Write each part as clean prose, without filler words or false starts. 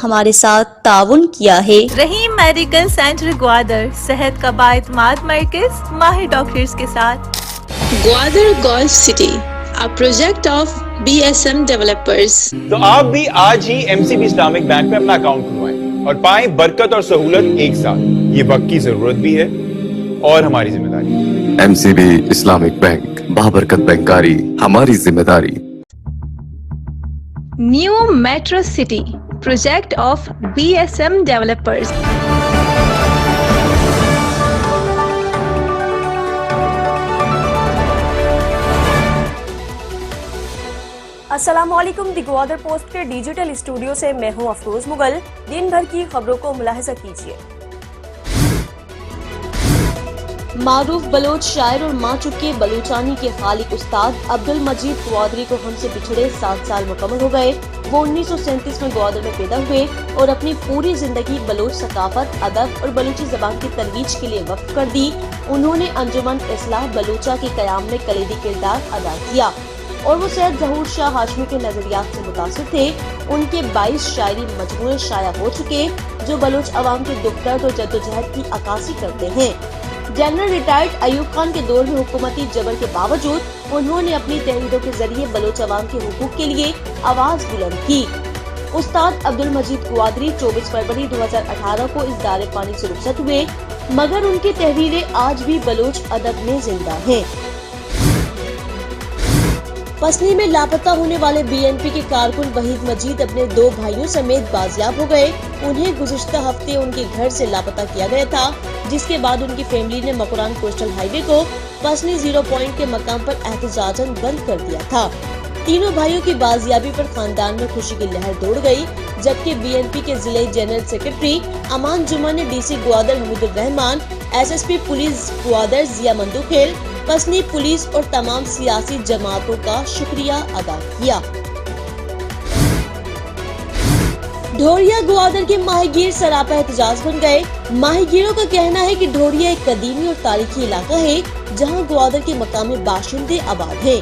ہمارے ساتھ تعاون کیا ہے۔ رحیم میڈیکل سینٹر گوادر، صحت کا بااعتماد مرکز، ماہر ڈاکٹرز کے ساتھ۔ Gwadar golf city, a project of BSM developers۔ تو آپ بھی آج ہی MCB اسلامک بینک میں اپنا اکاؤنٹ کھلوائیں اور پائیں برکت اور سہولت ایک ساتھ۔ یہ وقت کی ضرورت بھی ہے اور ہماری ذمہ داری۔ MCB اسلامک بینک، بابرکت بینکاری ہماری ذمہ داری۔ New metro city, project of BSM developers. السلام علیکم۔ دی گوادر پوسٹ کے ڈیجیٹل اسٹوڈیو سے میں ہوں افروز مغل۔ دن بھر کی خبروں کو ملاحظہ کیجیے۔ معروف بلوچ شاعر اور ماں چکے بلوچانی کے خالق استاد عبدالمجید گوادری کو ہم سے بچھڑے 7 سال مکمل ہو گئے۔ وہ 1937 میں گوادر میں پیدا ہوئے اور اپنی پوری زندگی بلوچ ثقافت، ادب اور بلوچی زبان کی ترویج کے لیے وقف کر دی۔ انہوں نے انجمن اصلاح بلوچہ کے قیام میں کلیدی کردار ادا کیا اور وہ سید ظہور شاہ ہاشمی کے نظریات سے متاثر تھے۔ ان کے 22 شاعری مجموعے شائع ہو چکے جو بلوچ عوام کے دکھ درد اور جدوجہد کی عکاسی کرتے ہیں۔ جنرل ریٹائرڈ ایوب خان کے دور میں حکومتی جبر کے باوجود انہوں نے اپنی تحریروں کے ذریعے بلوچ عوام کے حقوق کے لیے آواز بلند کی۔ استاد عبدالمجید گوادری 24 فروری 2018 کو اس دار فانی سے رخصت ہوئے، مگر ان کی تحریریں آج بھی بلوچ ادب میں زندہ ہیں۔ پسنی میں لاپتہ ہونے والے BNP کے کارکن وحید مجید اپنے 2 بھائیوں سمیت بازیاب ہو گئے۔ انہیں گزشتہ ہفتے ان کے گھر سے لاپتہ کیا گیا تھا، جس کے بعد ان کی فیملی نے مکران کوسٹل ہائی وے کو پسنی 0 پوائنٹ کے مقام پر احتجاجاً بند کر دیا تھا۔ تینوں بھائیوں کی بازیابی پر خاندان میں خوشی کی لہر دوڑ گئی، جبکہ BNP کے ضلعی جنرل سیکرٹری امان جمعہ نے DC گوادر حمید الرحمان، SSP police Gwadar Zia Mandokhel, Pasni police اور تمام سیاسی جماعتوں کا شکریہ ادا کیا۔ ڈھوریا گوادر کے ماہی گیر سراپا احتجاج بن گئے۔ ماہی گیروں کا کہنا ہے کہ ڈھوریا ایک قدیمی اور تاریخی علاقہ ہے جہاں گوادر کے مقامی باشندے آباد ہیں۔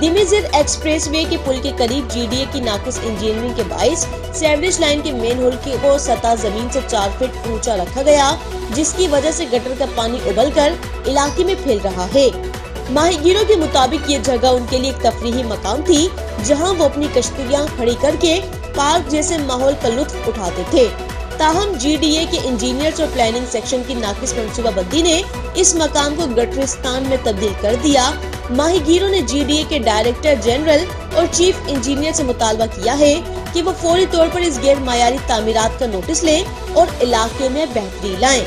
دیمیزر ایکسپریس وے کے پل کے قریب GDA کی ناقص انجینئرنگ کے باعث سیوریج لائن کے مین ہول کو سطح زمین سے 4 فٹ اونچا رکھا گیا، جس کی وجہ سے گٹر کا پانی ابل کر علاقے میں پھیل رہا ہے۔ ماہی گیروں کے مطابق یہ جگہ ان کے لیے ایک تفریحی مقام تھی جہاں وہ اپنی کشتیاں کھڑی کر کے پارک جیسے ماحول کا لطف اٹھاتے تھے۔ تاہم GDA کے انجینئرز اور پلاننگ سیکشن کی ناقص منصوبہ بندی نے اس مقام کو گٹرستان میں تبدیل کر دیا۔ ماہی گیروں نے GDA کے ڈائریکٹر جنرل اور چیف انجینئر سے مطالبہ کیا ہے کہ وہ فوری طور پر اس غیر معیاری تعمیرات کا نوٹس لیں اور علاقے میں بہتری لائیں۔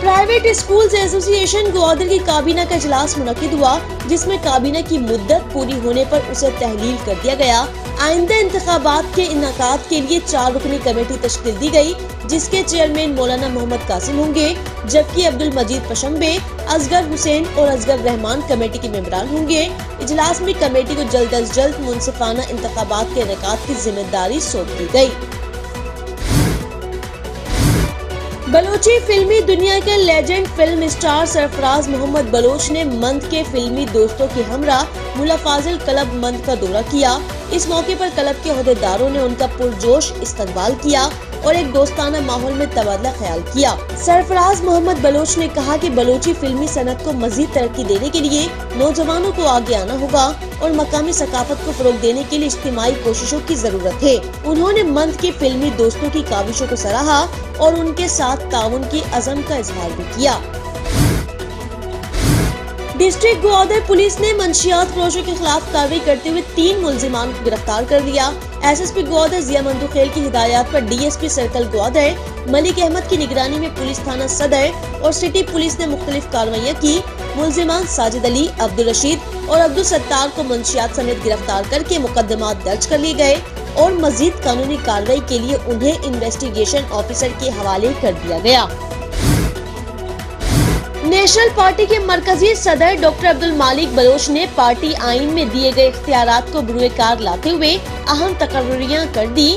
پرائیویٹ اسکولز ایسوسی ایشن گوادر کی کابینہ کا اجلاس منعقد ہوا، جس میں کابینہ کی مدت پوری ہونے پر اسے تحلیل کر دیا گیا۔ آئندہ انتخابات کے انعقاد کے لیے 4 رکنی کمیٹی تشکیل دی گئی، جس کے چیئرمین مولانا محمد قاسم ہوں گے، جبکہ عبدالمجید پشمبے، اصغر حسین اور اصغر رحمان کمیٹی کے ممبران ہوں گے۔ اجلاس میں کمیٹی کو جلد از جلد منصفانہ انتخابات کے انعقاد کی ذمہ داری سونپ دی گئی۔ بلوچی فلمی دنیا کے لیجنڈ فلم اسٹار سرفراز محمد بلوچ نے مند کے فلمی دوستوں کے ہمراہ ملا فاضل کلب مند کا دورہ کیا۔ اس موقع پر کلب کے عہدیداروں نے ان کا پرجوش استقبال کیا اور ایک دوستانہ ماحول میں تبادلہ خیال کیا۔ سرفراز محمد بلوچ نے کہا کہ بلوچی فلمی صنعت کو مزید ترقی دینے کے لیے نوجوانوں کو آگے آنا ہوگا اور مقامی ثقافت کو فروغ دینے کے لیے اجتماعی کوششوں کی ضرورت ہے۔ انہوں نے مند کے فلمی دوستوں کی کاوشوں کو سراہا اور ان کے ساتھ تعاون کی عزم کا اظہار بھی کیا۔ ڈسٹرکٹ گوادر پولیس نے منشیات فروشوں کے خلاف کارروائی کرتے ہوئے 3 ملزمان کو گرفتار کر لیا۔ SSP گوادر ضیاء مندوخیل کی ہدایات پر DSP سرکل گوادر ملک احمد کی نگرانی میں پولیس تھانہ صدر اور سٹی پولیس نے مختلف کارروائیاں کی۔ ملزمان ساجد علی، عبدالرشید اور عبدالستار کو منشیات سمیت گرفتار کر کے مقدمات درج کر لیے گئے اور مزید قانونی کارروائی کے لیے انہیں انویسٹیگیشن آفیسر کے حوالے کر دیا گیا۔ نیشنل پارٹی کے مرکزی صدر ڈاکٹر عبدالمالک بلوچ نے پارٹی آئین میں دیے گئے اختیارات کو بروئے کار لاتے ہوئے اہم تقرریاں کر دی۔